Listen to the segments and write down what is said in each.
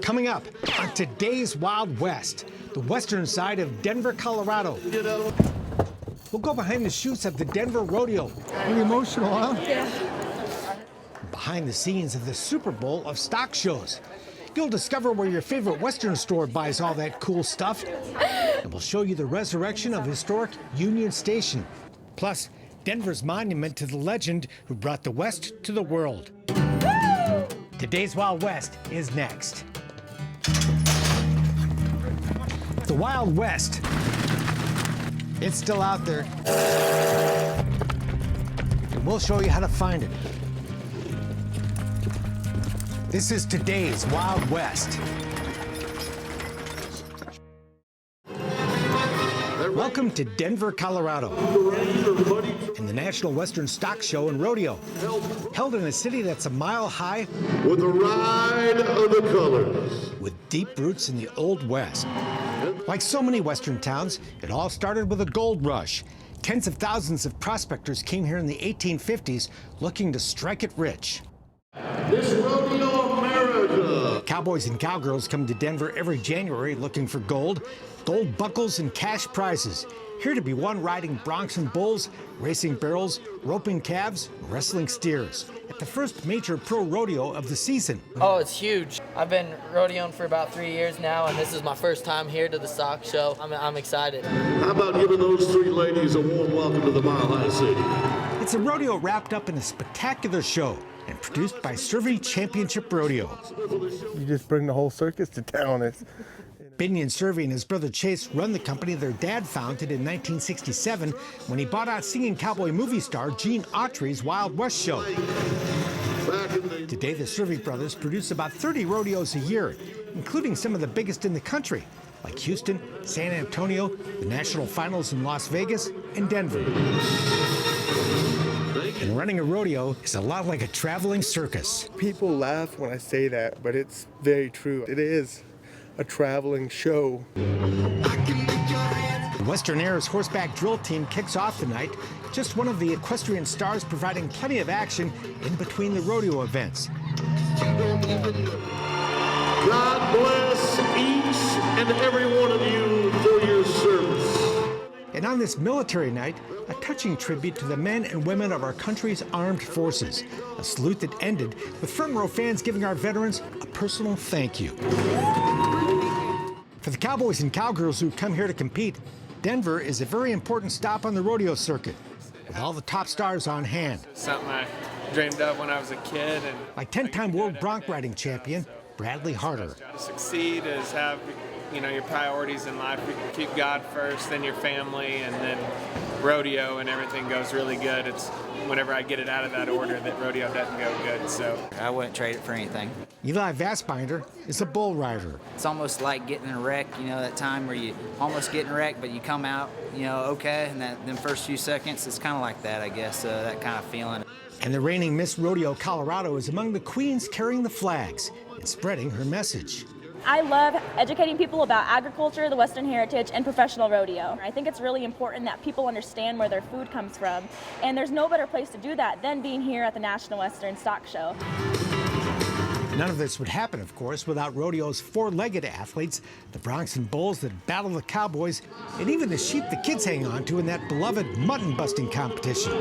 Coming up on today's Wild West, the western side of Denver, Colorado. We'll go behind the chutes of the Denver Rodeo. Pretty emotional, huh? Yeah. Behind the scenes of the Super Bowl of stock shows. You'll discover where your favorite Western store buys all that cool stuff. And we'll show you the resurrection of historic Union Station. Plus, Denver's monument to the legend who brought the West to the world. Today's Wild West is next. The Wild West. It's still out there. And we'll show you how to find it. This is today's Wild West. Welcome to Denver, Colorado, and the National Western Stock Show and Rodeo, held in a city that's a mile high with a ride of the colors, with deep roots in the Old West. Like so many Western towns, it all started with a gold rush. Tens of thousands of prospectors came here in the 1850s looking to strike it rich. This Rodeo America. Cowboys and cowgirls come to Denver every January looking for gold buckles and cash prizes. Here to be won riding broncs and bulls, racing barrels, roping calves, and wrestling steers at the first major pro rodeo of the season. Oh, it's huge. I've been rodeoing for about 3 years now, and this is my first time here to the stock show. I'm excited. How about giving those three ladies a warm welcome to the Mile High City? It's a rodeo wrapped up in a spectacular show and produced by Survey Championship Rodeo. You just bring the whole circus to town. Binion Survey and his brother Chase run the company their dad founded in 1967 when he bought out singing cowboy movie star Gene Autry's Wild West show. Today, the Survey brothers produce about 30 rodeos a year, including some of the biggest in the country, like Houston, San Antonio, the national finals in Las Vegas, and Denver. And running a rodeo is a lot like a traveling circus. People laugh when I say that, but it's very true. It is a traveling show. The Western Air's horseback drill team kicks off the night, just one of the equestrian stars providing plenty of action in between the rodeo events. God bless each and every one of you for your service. And on this military night, a touching tribute to the men and women of our country's armed forces. A salute that ended with front row fans giving our veterans a personal thank you. For the cowboys and cowgirls who come here to compete, Denver is a very important stop on the rodeo circuit, with all the top stars on hand. Something I dreamed of when I was a kid. And like 10-time world bronc riding champion Bradley Harder. to succeed is have, your priorities in life. Keep God first, then your family, and then rodeo, and everything goes really good. It's whenever I get it out of that order that rodeo doesn't go good. So I wouldn't trade it for anything. Eli Vassbinder is a bull rider. It's almost like getting in a wreck, that time where you almost get in a wreck, but you come out, okay, and them first few seconds, it's kind of like that, I guess, that kind of feeling. And the reigning Miss Rodeo Colorado is among the queens carrying the flags and spreading her message. I love educating people about agriculture, the Western heritage, and professional rodeo. I think it's really important that people understand where their food comes from, and there's no better place to do that than being here at the National Western Stock Show. None of this would happen, of course, without rodeo's four-legged athletes, the broncs and bulls that battle the cowboys, and even the sheep the kids hang on to in that beloved mutton-busting competition.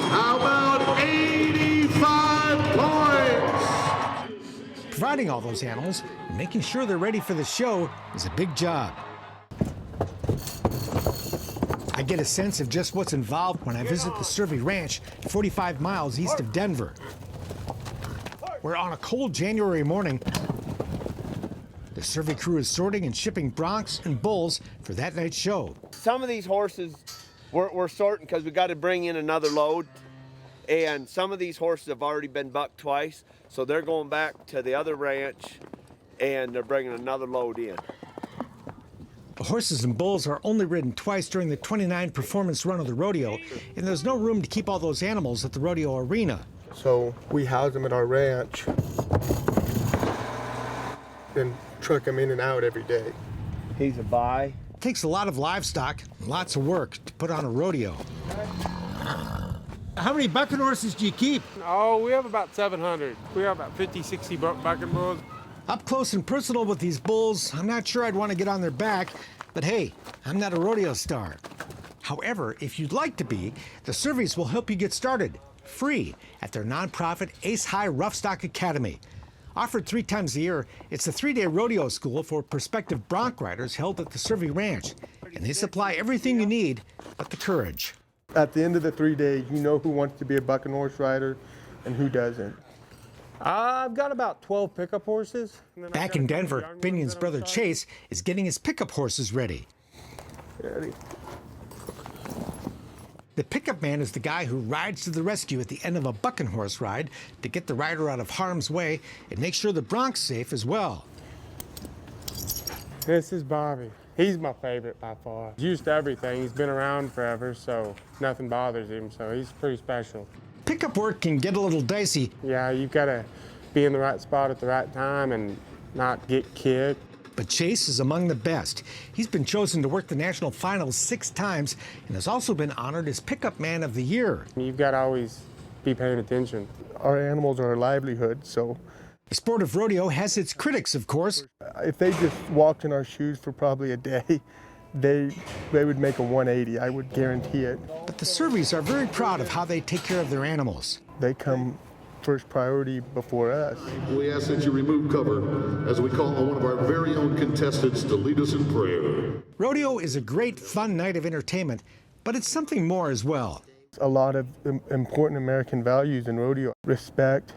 How about 85 points? Providing all those animals and making sure they're ready for the show is a big job. I get a sense of just what's involved when I visit the Survey Ranch, 45 miles east of Denver, where on a cold January morning, the Survey crew is sorting and shipping broncs and bulls for that night's show. Some of these horses we're sorting because we got to bring in another load, and some of these horses have already been bucked twice, so they're going back to the other ranch and they're bringing another load in. The horses and bulls are only ridden twice during the 29 performance run of the rodeo, and there's no room to keep all those animals at the rodeo arena. So we house them at our ranch and truck them in and out every day. He's a buy. It takes a lot of livestock and lots of work to put on a rodeo. How many bucking horses do you keep? Oh, we have about 700. We have about 50, 60 bucking bulls. Up close and personal with these bulls, I'm not sure I'd want to get on their back, but hey, I'm not a rodeo star. However, if you'd like to be, the surveys will help you get started, free, at their nonprofit Ace High Rough Stock Academy. Offered 3 times a year, it's a 3-day rodeo school for prospective bronc riders held at the Survey Ranch, and they supply everything you need but the courage. At the end of the 3 days, you know who wants to be a bucking horse rider and who doesn't. I've got about 12 pickup horses. Back in Denver, Binion's brother Chase is getting his pickup horses ready. Ready. The pickup man is the guy who rides to the rescue at the end of a bucking horse ride to get the rider out of harm's way and make sure the bronc's safe as well. This is Bobby. He's my favorite by far. He's used to everything. He's been around forever, so nothing bothers him, so he's pretty special. Pickup work can get a little dicey. Yeah, you've got to be in the right spot at the right time and not get kicked. But Chase is among the best. He's been chosen to work the national finals 6 times and has also been honored as Pickup Man of the Year. You've got to always be paying attention. Our animals are our livelihood, so The sport of rodeo has its critics, of course. if they just walked in our shoes for probably a day, they would make a 180, I would guarantee it. But the Surveys are very proud of how they take care of their animals. They come first priority before us. We ask that you remove cover as we call on one of our very own contestants to lead us in prayer. Rodeo is a great, fun night of entertainment, but it's something more as well. A lot of important American values in rodeo: respect,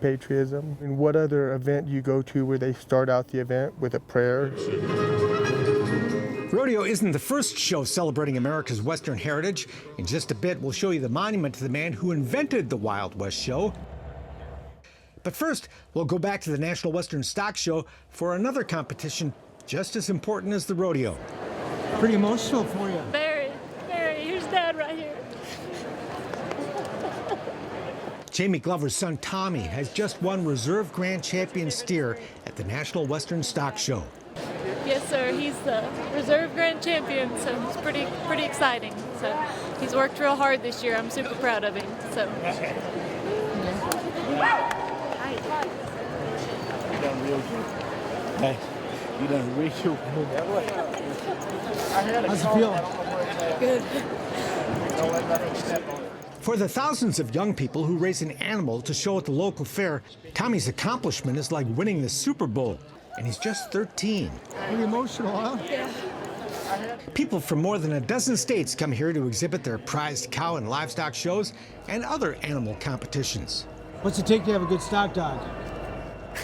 patriotism. And what other event do you go to where they start out the event with a prayer? Rodeo isn't the first show celebrating America's Western heritage. In just a bit, we'll show you the monument to the man who invented the Wild West show. But first, we'll go back to the National Western Stock Show for another competition just as important as the rodeo. Pretty emotional for you. Very, very. Here's Dad right here. Jamie Glover's son Tommy has just won Reserve Grand Champion steer at the National Western Stock Show. Yes, sir. He's the Reserve Grand Champion, so it's pretty exciting. So he's worked real hard this year. I'm super proud of him. So. Hey, you done real good. How's it feel? Good. For the thousands of young people who raise an animal to show at the local fair, Tommy's accomplishment is like winning the Super Bowl, and he's just 13. Pretty emotional, huh? Yeah. People from more than a dozen states come here to exhibit their prized cow and livestock shows and other animal competitions. What's it take to have a good stock dog?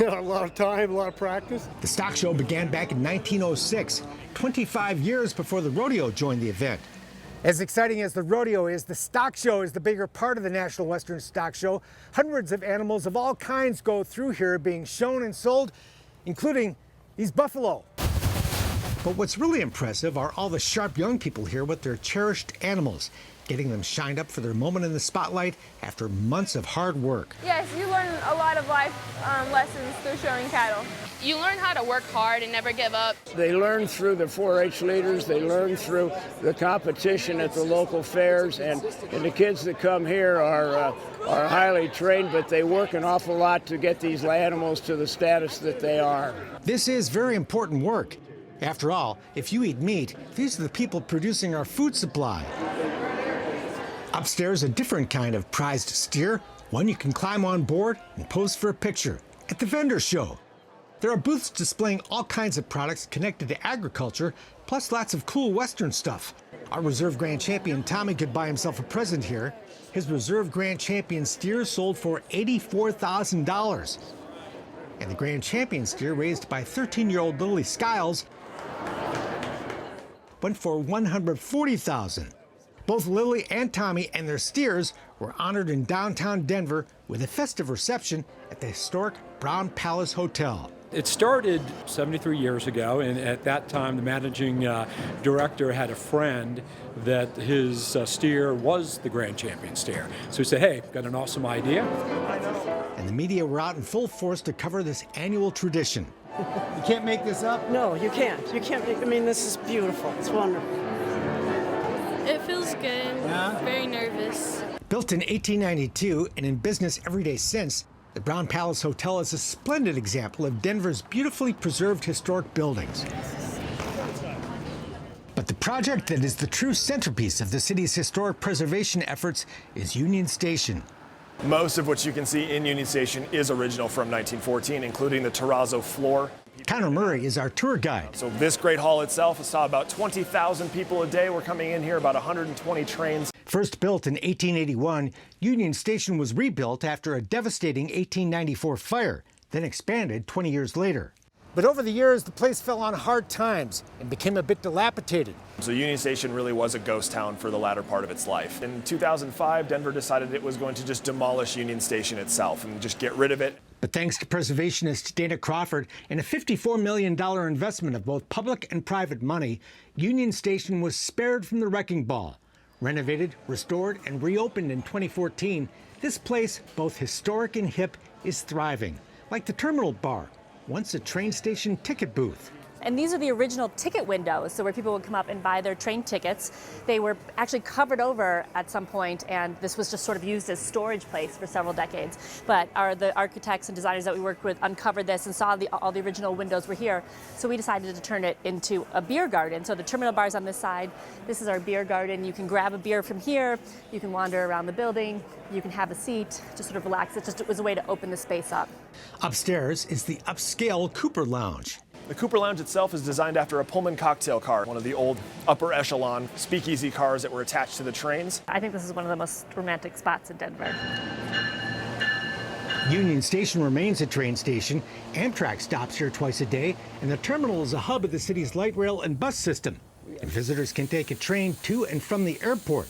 A lot of time, a lot of practice. The stock show began back in 1906, 25 years before the rodeo joined the event. As exciting as the rodeo is, the stock show is the bigger part of the National Western Stock Show. Hundreds of animals of all kinds go through here being shown and sold, including these buffalo. But what's really impressive are all the sharp young people here with their cherished animals, getting them shined up for their moment in the spotlight after months of hard work. Yes, you learn a lot of life lessons through showing cattle. You learn how to work hard and never give up. They learn through the 4-H leaders, they learn through the competition at the local fairs, and the kids that come here are highly trained, but they work an awful lot to get these animals to the status that they are. This is very important work. After all, if you eat meat, these are the people producing our food supply. Upstairs, a different kind of prized steer, one you can climb on board and pose for a picture at the vendor show. There are booths displaying all kinds of products connected to agriculture, plus lots of cool Western stuff. Our Reserve Grand Champion Tommy could buy himself a present here. His Reserve Grand Champion steer sold for $84,000. And the Grand Champion steer raised by 13-year-old Lily Skiles went for $140,000. Both Lily and Tommy and their steers were honored in downtown Denver with a festive reception at the historic Brown Palace Hotel. It started 73 years ago, and at that time the managing director had a friend that his steer was the Grand Champion steer. So he said, hey, got an awesome idea. And the media were out in full force to cover this annual tradition. You can't make this up? No, you can't. You can't make, I mean, this is beautiful. It's wonderful. It feels good. Yeah? Very nervous. Built in 1892 and in business every day since, the Brown Palace Hotel is a splendid example of Denver's beautifully preserved historic buildings. But the project that is the true centerpiece of the city's historic preservation efforts is Union Station. Most of what you can see in Union Station is original from 1914, including the terrazzo floor. Connor Murray is our tour guide. So this great hall itself saw about 20,000 people a day were coming in here, about 120 trains. First built in 1881, Union Station was rebuilt after a devastating 1894 fire, then expanded 20 years later. But over the years, the place fell on hard times and became a bit dilapidated. So Union Station really was a ghost town for the latter part of its life. In 2005, Denver decided it was going to just demolish Union Station itself and just get rid of it. But thanks to preservationist Dana Crawford and a $54 million investment of both public and private money, Union Station was spared from the wrecking ball. Renovated, restored, and reopened in 2014, this place, both historic and hip, is thriving, like the Terminal Bar, once a train station ticket booth. And these are the original ticket windows, so where people would come up and buy their train tickets. They were actually covered over at some point, and this was just sort of used as storage place for several decades. But the architects and designers that we worked with uncovered this and saw all the original windows were here. So we decided to turn it into a beer garden. So the terminal bar is on this side. This is our beer garden. You can grab a beer from here. You can wander around the building. You can have a seat, just sort of relax. It was a way to open the space up. Upstairs is the upscale Cooper Lounge. The Cooper Lounge itself is designed after a Pullman cocktail car, one of the old upper echelon speakeasy cars that were attached to the trains. I think this is one of the most romantic spots in Denver. Union Station remains a train station. Amtrak stops here twice a day, and the terminal is a hub of the city's light rail and bus system. And visitors can take a train to and from the airport.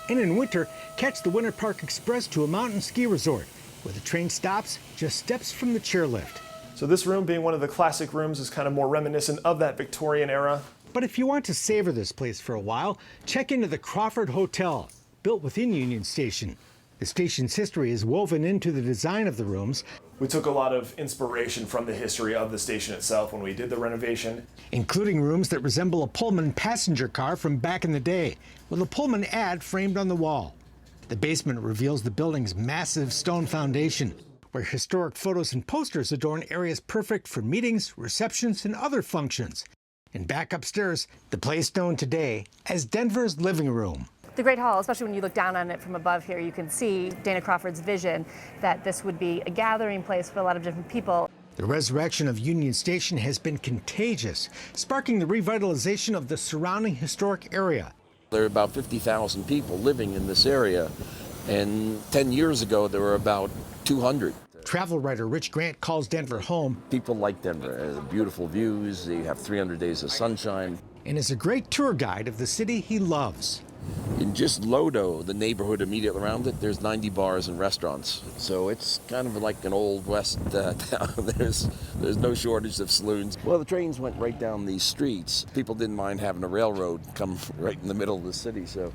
And in winter, catch the Winter Park Express to a mountain ski resort, where the train stops just steps from the chairlift. So this room, being one of the classic rooms, is kind of more reminiscent of that Victorian era. But if you want to savor this place for a while, check into the Crawford Hotel, built within Union Station. The station's history is woven into the design of the rooms. We took a lot of inspiration from the history of the station itself when we did the renovation. Including rooms that resemble a Pullman passenger car from back in the day, with a Pullman ad framed on the wall. The basement reveals the building's massive stone foundation, where historic photos and posters adorn areas perfect for meetings, receptions, and other functions. And back upstairs, the place known today as Denver's living room. The Great Hall, especially when you look down on it from above here, you can see Dana Crawford's vision that this would be a gathering place for a lot of different people. The resurrection of Union Station has been contagious, sparking the revitalization of the surrounding historic area. There are about 50,000 people living in this area, and 10 years ago there were about 200. Travel writer Rich Grant calls Denver home. People like Denver. Beautiful views, you have 300 days of sunshine. And is a great tour guide of the city he loves. In just Lodo, the neighborhood immediately around it, there's 90 bars and restaurants. So it's kind of like an old west town. There's no shortage of saloons. Well, the trains went right down these streets. People didn't mind having a railroad come right in the middle of the city, so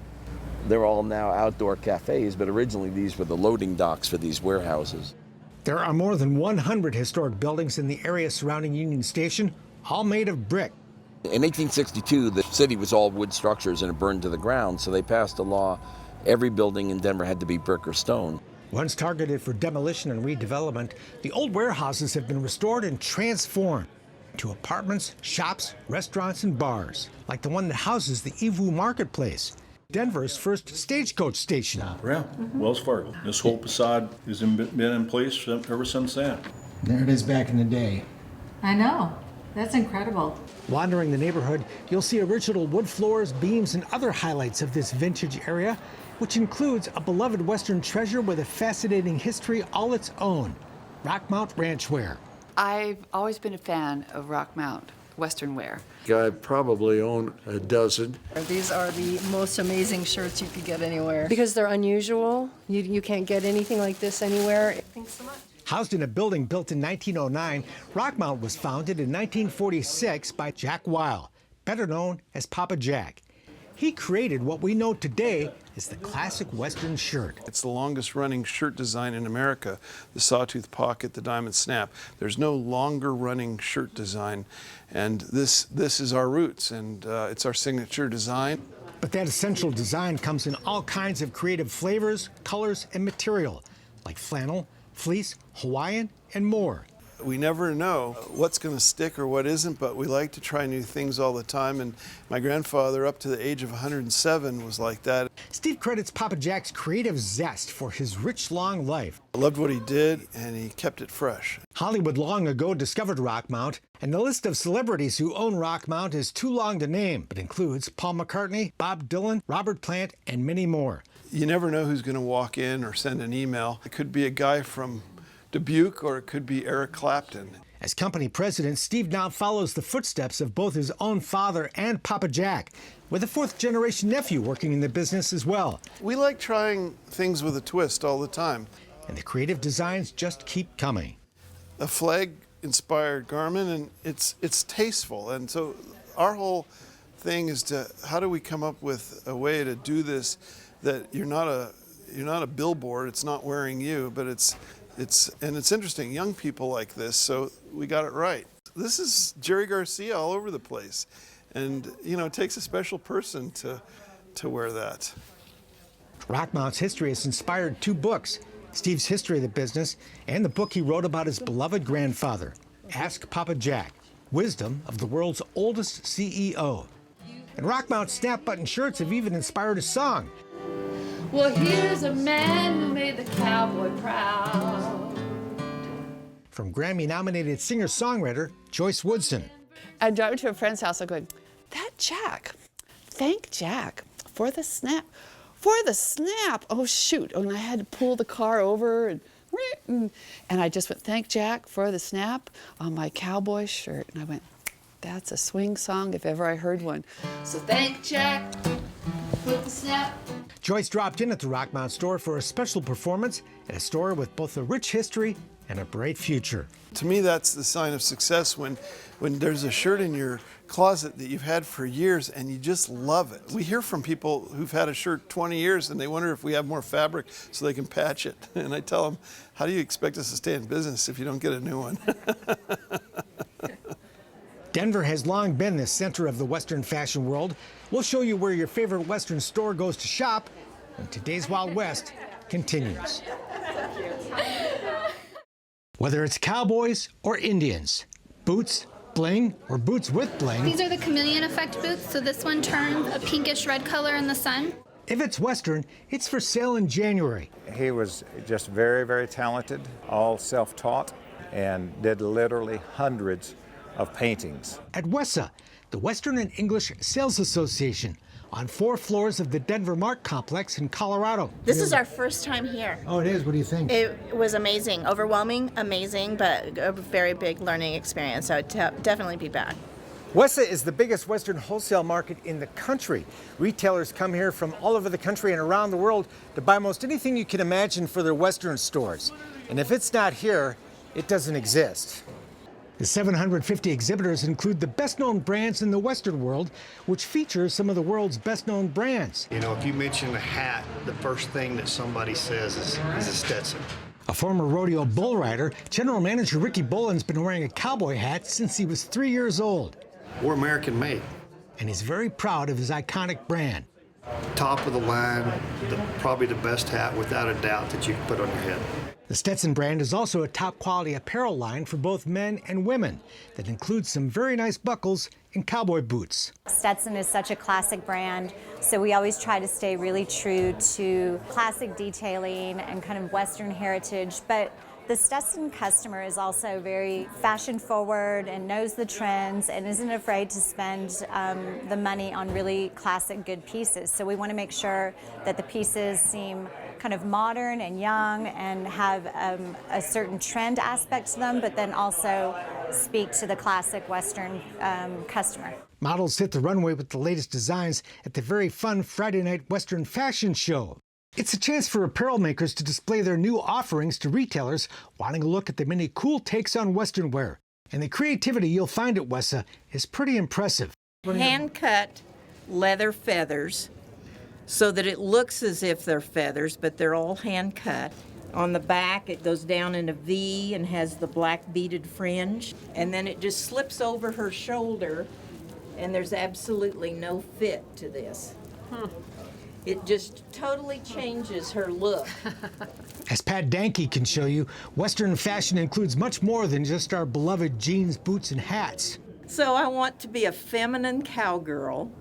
they're all now outdoor cafes, but originally these were the loading docks for these warehouses. There are more than 100 historic buildings in the area surrounding Union Station, all made of brick. In 1862, the city was all wood structures and it burned to the ground, so they passed a law. Every building in Denver had to be brick or stone. Once targeted for demolition and redevelopment, the old warehouses have been restored and transformed to apartments, shops, restaurants, and bars, like the one that houses the Evu Marketplace, Denver's first stagecoach station. Yeah, Wells Fargo. This whole facade has been in place ever since then. There it is back in the day. I know. That's incredible. Wandering the neighborhood, you'll see original wood floors, beams, and other highlights of this vintage area, which includes a beloved Western treasure with a fascinating history all its own, Rockmount Ranchware. I've always been a fan of Rockmount Western wear. I probably own a dozen. These are the most amazing shirts you could get anywhere. Because they're unusual. You can't get anything like this anywhere. Thanks so much. Housed in a building built in 1909, Rockmount was founded in 1946 by Jack Weil, better known as Papa Jack. He created what we know today as the classic Western shirt. It's the longest running shirt design in America, the sawtooth pocket, the diamond snap. There's no longer running shirt design, and this is our roots, and it's our signature design. But that essential design comes in all kinds of creative flavors, colors, and material, like flannel, fleece, Hawaiian, and more. We never know what's going to stick or what isn't, but we like to try new things all the time, and my grandfather, up to the age of 107, was like that. Steve credits Papa Jack's creative zest for his rich, long life. I loved what he did, and he kept it fresh. Hollywood long ago discovered Rockmount, and the list of celebrities who own Rockmount is too long to name, but includes Paul McCartney, Bob Dylan, Robert Plant, and many more. You never know who's going to walk in or send an email. It could be a guy from Dubuque, or it could be Eric Clapton. As company president, Steve now follows the footsteps of both his own father and Papa Jack, with a fourth-generation nephew working in the business as well. We like trying things with a twist all the time. And the creative designs just keep coming. A flag-inspired garment, and it's tasteful. And so our whole thing is to, how do we come up with a way to do this that you're not a billboard, it's not wearing you, but it's interesting, young people like this, so we got it right. This is Jerry Garcia all over the place, and it takes a special person to wear that. Rockmount's history has inspired 2 books, Steve's history of the business and the book he wrote about his beloved grandfather, Ask Papa Jack, Wisdom of the World's Oldest CEO. And Rockmount snap button shirts have even inspired a song. Well, here's a man who made the cowboy proud. From Grammy-nominated singer-songwriter Joyce Woodson. I'm driving to a friend's house. I'm going, that Jack, thank Jack for the snap. For the snap. Oh, shoot. And I had to pull the car over. And I just went, thank Jack for the snap on my cowboy shirt. And I went, that's a swing song if ever I heard one. So thank Jack for the snap. Joyce dropped in at the Rockmount store for a special performance at a store with both a rich history and a bright future. To me, that's the sign of success when there's a shirt in your closet that you've had for years and you just love it. We hear from people who've had a shirt 20 years and they wonder if we have more fabric so they can patch it. And I tell them, how do you expect us to stay in business if you don't get a new one? Denver has long been the center of the Western fashion world. We'll show you where your favorite Western store goes to shop when today's Wild West continues. Whether it's cowboys or Indians, boots, bling, or boots with bling. These are the chameleon effect boots, so this one turns a pinkish red color in the sun. If it's Western, it's for sale in January. He was just very, very talented, all self-taught, and did literally hundreds of paintings. At WESA, the Western and English Sales Association, on 4 floors of the Denver Mart Complex in Colorado. This is our first time here. Oh, it is? What do you think? It was amazing. Overwhelming, amazing, but a very big learning experience. So I'd definitely be back. WESA is the biggest Western wholesale market in the country. Retailers come here from all over the country and around the world to buy most anything you can imagine for their Western stores. And if it's not here, it doesn't exist. The 750 exhibitors include the best-known brands in the Western world, which features some of the world's best-known brands. You know, if you mention a hat, the first thing that somebody says is a Stetson. A former rodeo bull rider, General Manager Ricky Boland's been wearing a cowboy hat since he was 3 years old. We're American-made. And he's very proud of his iconic brand. Top of the line, probably the best hat, without a doubt, that you can put on your head. The Stetson brand is also a top-quality apparel line for both men and women that includes some very nice buckles and cowboy boots. Stetson is such a classic brand, so we always try to stay really true to classic detailing and kind of Western heritage, but the Stetson customer is also very fashion-forward and knows the trends and isn't afraid to spend the money on really classic, good pieces. So we want to make sure that the pieces seem kind of modern and young and have a certain trend aspect to them, but then also speak to the classic Western customer. Models hit the runway with the latest designs at the very fun Friday night Western fashion show. It's a chance for apparel makers to display their new offerings to retailers wanting a look at the many cool takes on Western wear. And the creativity you'll find at WESA is pretty impressive. Hand-cut leather feathers so that it looks as if they're feathers, but they're all hand cut. On the back, it goes down in a V and has the black beaded fringe. And then it just slips over her shoulder, and there's absolutely no fit to this. It just totally changes her look. As Pat Danke can show you, Western fashion includes much more than just our beloved jeans, boots, and hats. So I want to be a feminine cowgirl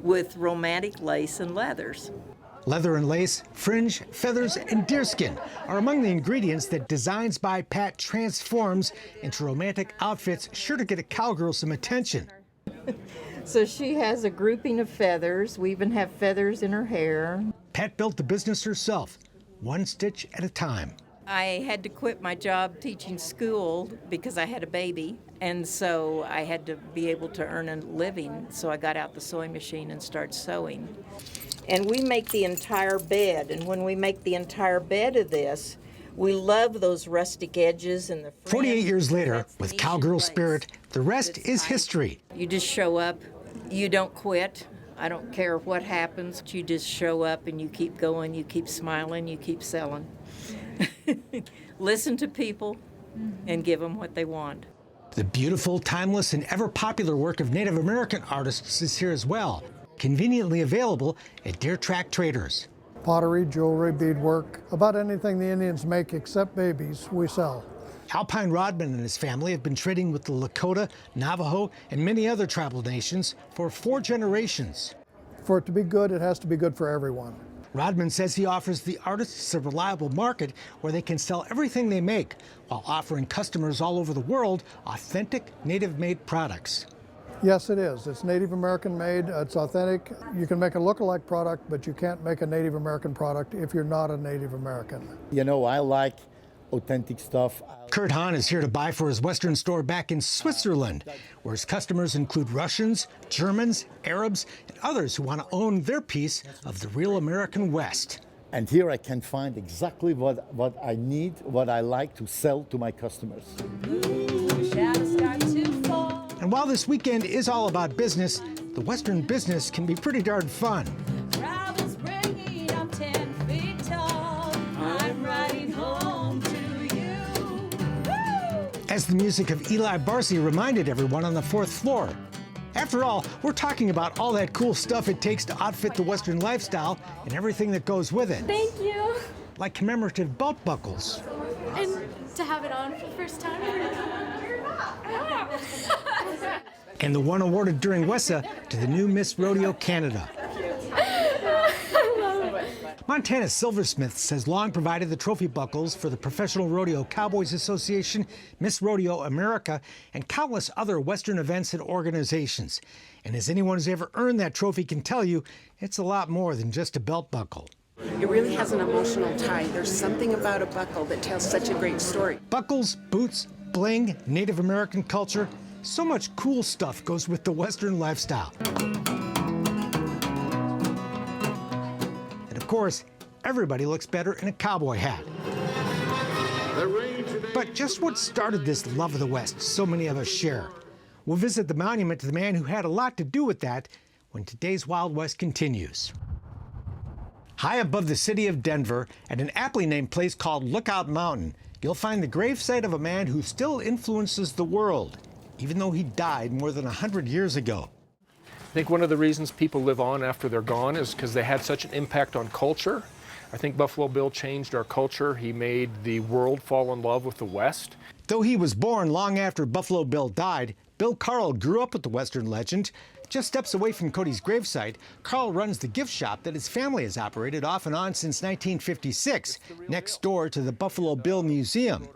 with romantic lace and leathers. Leather and lace, fringe, feathers, and deerskin are among the ingredients that Designs by Pat transforms into romantic outfits sure to get a cowgirl some attention. So she has a grouping of feathers. We even have feathers in her hair. Pat built the business herself, one stitch at a time. I had to quit my job teaching school because I had a baby, and so I had to be able to earn a living. So I got out the sewing machine and started sewing. And we make the entire bed, and when we make the entire bed of this, we love those rustic edges and the fringe. 48 years later, with cowgirl spirit, the rest is history. You just show up, you don't quit. I don't care what happens. You just show up and you keep going, you keep smiling, you keep selling. Listen to people and give them what they want. The beautiful, timeless, and ever-popular work of Native American artists is here as well, conveniently available at Deer Track Traders. Pottery, jewelry, beadwork, about anything the Indians make except babies, we sell. Alpine Rodman and his family have been trading with the Lakota, Navajo, and many other tribal nations for 4 generations. For it to be good, it has to be good for everyone. Rodman says he offers the artists a reliable market where they can sell everything they make while offering customers all over the world authentic, native-made products. Yes, it is. It's Native American made, it's authentic. You can make a look-alike product, but you can't make a Native American product if you're not a Native American. You know, I like authentic stuff. Kurt Hahn is here to buy for his Western store back in Switzerland, where his customers include Russians, Germans, Arabs, and others who want to own their piece of the real American West. And here I can find exactly what I need, what I like to sell to my customers. And while this weekend is all about business, the Western business can be pretty darn fun. As the music of Eli Barcy reminded everyone on the 4th floor. After all, we're talking about all that cool stuff it takes to outfit the Western lifestyle and everything that goes with it. Thank you. Like commemorative belt buckles. And to have it on for the first time. And the one awarded during WESA to the new Miss Rodeo Canada. Montana's Silversmiths has long provided the trophy buckles for the Professional Rodeo Cowboys Association, Miss Rodeo America, and countless other Western events and organizations. And as anyone who's ever earned that trophy can tell you, it's a lot more than just a belt buckle. It really has an emotional tie. There's something about a buckle that tells such a great story. Buckles, boots, bling, Native American culture, so much cool stuff goes with the Western lifestyle. Of course, everybody looks better in a cowboy hat. But just what started this love of the West so many of us share? We'll visit the monument to the man who had a lot to do with that when today's Wild West continues. High above the city of Denver, at an aptly named place called Lookout Mountain, you'll find the gravesite of a man who still influences the world, even though he died more than 100 years ago. I think one of the reasons people live on after they're gone is because they had such an impact on culture. I think Buffalo Bill changed our culture. He made the world fall in love with the West. Though he was born long after Buffalo Bill died, Bill Carl grew up with the Western legend. Just steps away from Cody's gravesite, Carl runs the gift shop that his family has operated off and on since 1956, next door to the Buffalo Bill Museum.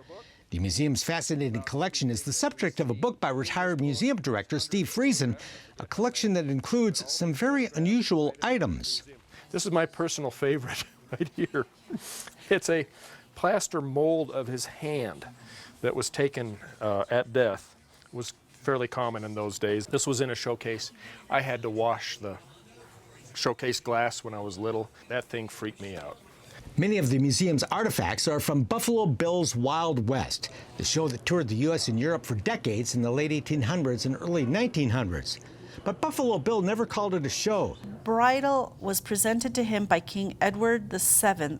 The museum's fascinating collection is the subject of a book by retired museum director Steve Friesen, a collection that includes some very unusual items. This is my personal favorite right here. It's a plaster mold of his hand that was taken at death. It was fairly common in those days. This was in a showcase. I had to wash the showcase glass when I was little. That thing freaked me out. Many of the museum's artifacts are from Buffalo Bill's Wild West, the show that toured the U.S. and Europe for decades in the late 1800s and early 1900s. But Buffalo Bill never called it a show. Bridle was presented to him by King Edward VII.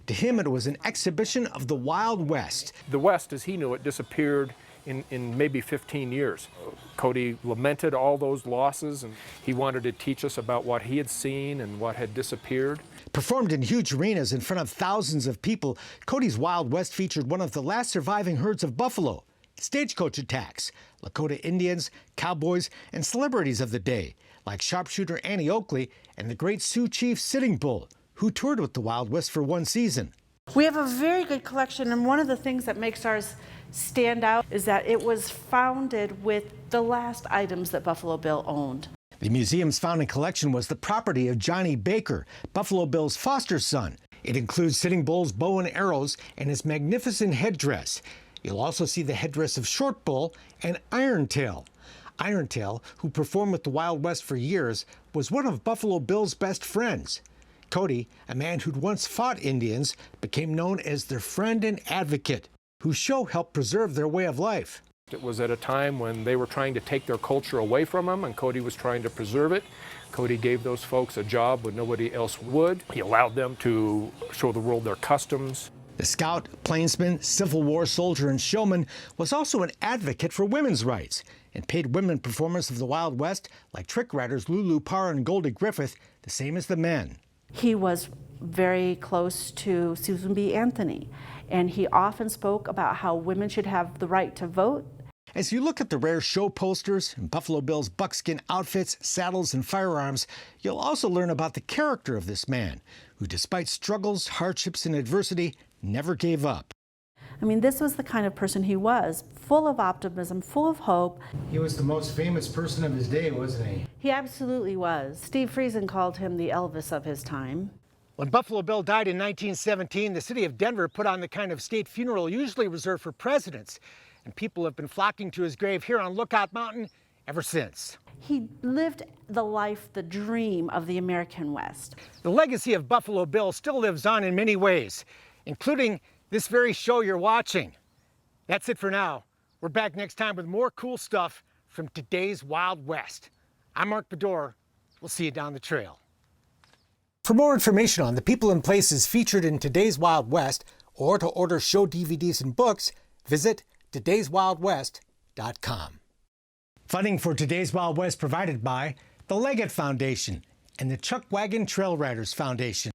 To him, it was an exhibition of the Wild West. The West, as he knew it, disappeared in maybe 15 years. Cody lamented all those losses, and he wanted to teach us about what he had seen and what had disappeared. Performed in huge arenas in front of thousands of people, Cody's Wild West featured one of the last surviving herds of buffalo, stagecoach attacks, Lakota Indians, cowboys, and celebrities of the day, like sharpshooter Annie Oakley and the great Sioux chief Sitting Bull, who toured with the Wild West for one season. We have a very good collection, and one of the things that makes ours stand out is that it was founded with the last items that Buffalo Bill owned. The museum's founding collection was the property of Johnny Baker, Buffalo Bill's foster son. It includes Sitting Bull's bow and arrows and his magnificent headdress. You'll also see the headdress of Short Bull and Iron Tail. Iron Tail, who performed with the Wild West for years, was one of Buffalo Bill's best friends. Cody, a man who'd once fought Indians, became known as their friend and advocate, whose show helped preserve their way of life. It was at a time when they were trying to take their culture away from them, and Cody was trying to preserve it. Cody gave those folks a job when nobody else would. He allowed them to show the world their customs. The scout, plainsman, Civil War soldier, and showman was also an advocate for women's rights and paid women performers of the Wild West, like trick riders Lulu Parr and Goldie Griffith, the same as the men. He was very close to Susan B. Anthony, and he often spoke about how women should have the right to vote. As you look at the rare show posters and Buffalo Bill's buckskin outfits, saddles, and firearms, you'll also learn about the character of this man, who despite struggles, hardships, and adversity, never gave up. I mean, this was the kind of person he was, full of optimism, full of hope. He was the most famous person of his day, wasn't he? He absolutely was. Steve Friesen called him the Elvis of his time. When Buffalo Bill died in 1917, the city of Denver put on the kind of state funeral usually reserved for presidents, and people have been flocking to his grave here on Lookout Mountain ever since. He lived the life, the dream of the American West. The legacy of Buffalo Bill still lives on in many ways, including this very show you're watching. That's it for now. We're back next time with more cool stuff from today's Wild West. I'm Mark Bedore. We'll see you down the trail. For more information on the people and places featured in today's Wild West, or to order show DVDs and books, visit todayswildwest.com. Funding for Today's Wild West provided by the Leggett Foundation and the Chuck Wagon Trail Riders Foundation.